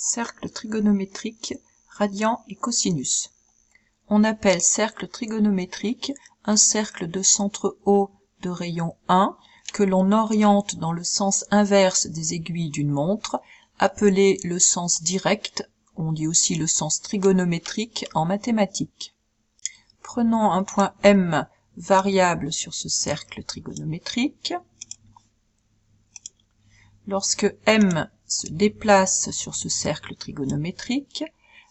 Cercle trigonométrique, radian et cosinus. On appelle cercle trigonométrique un cercle de centre O de rayon 1 que l'on oriente dans le sens inverse des aiguilles d'une montre, appelé le sens direct, on dit aussi le sens trigonométrique en mathématiques. Prenons un point M variable sur ce cercle trigonométrique. Lorsque M se déplace sur ce cercle trigonométrique,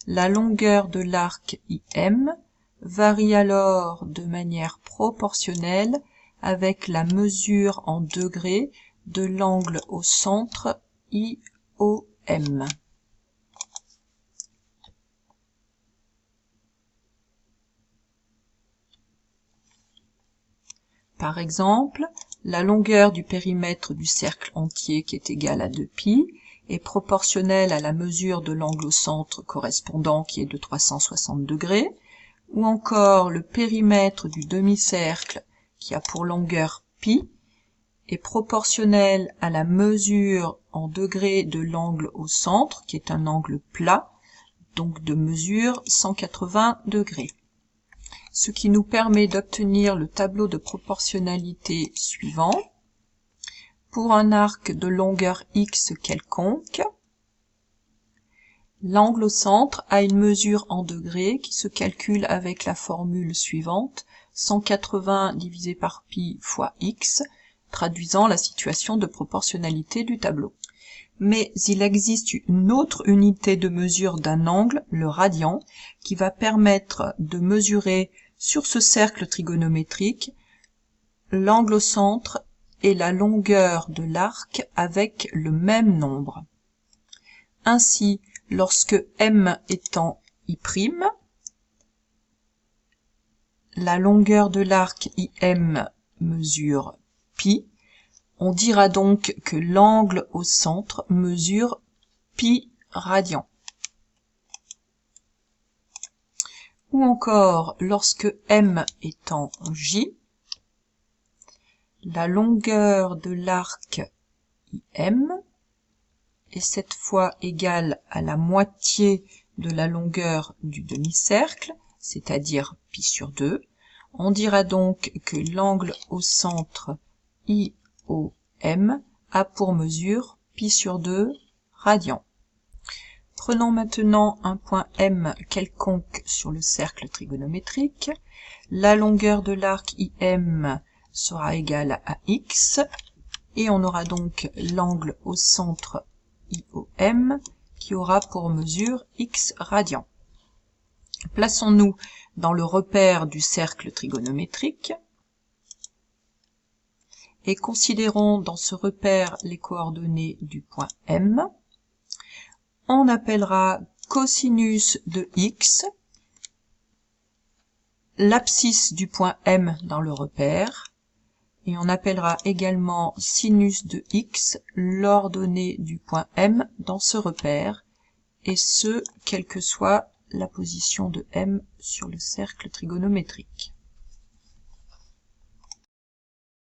la longueur de l'arc IM varie alors de manière proportionnelle avec la mesure en degrés de l'angle au centre IOM. Par exemple, la longueur du périmètre du cercle entier qui est égale à 2π est proportionnelle à la mesure de l'angle au centre correspondant qui est de 360 degrés, ou encore le périmètre du demi-cercle qui a pour longueur π est proportionnel à la mesure en degrés de l'angle au centre qui est un angle plat, donc de mesure 180 degrés. Ce qui nous permet d'obtenir le tableau de proportionnalité suivant. Pour un arc de longueur x quelconque, l'angle au centre a une mesure en degrés qui se calcule avec la formule suivante, 180 divisé par π fois x, traduisant la situation de proportionnalité du tableau. Mais il existe une autre unité de mesure d'un angle, le radian, qui va permettre de mesurer sur ce cercle trigonométrique l'angle au centre et la longueur de l'arc avec le même nombre. Ainsi, lorsque M étant I', la longueur de l'arc IM mesure π, on dira donc que l'angle au centre mesure π radian. Ou encore, lorsque M étant J, la longueur de l'arc IM est cette fois égale à la moitié de la longueur du demi-cercle, c'est-à-dire π sur 2. On dira donc que l'angle au centre IOM a pour mesure π sur 2 radian. Prenons maintenant un point M quelconque sur le cercle trigonométrique. La longueur de l'arc IM sera égale à x, et on aura donc l'angle au centre IOM qui aura pour mesure x radian. Plaçons-nous dans le repère du cercle trigonométrique et considérons dans ce repère les coordonnées du point M. On appellera cosinus de x l'abscisse du point M dans le repère, et on appellera également sinus de x l'ordonnée du point M dans ce repère, et ce, quelle que soit la position de M sur le cercle trigonométrique.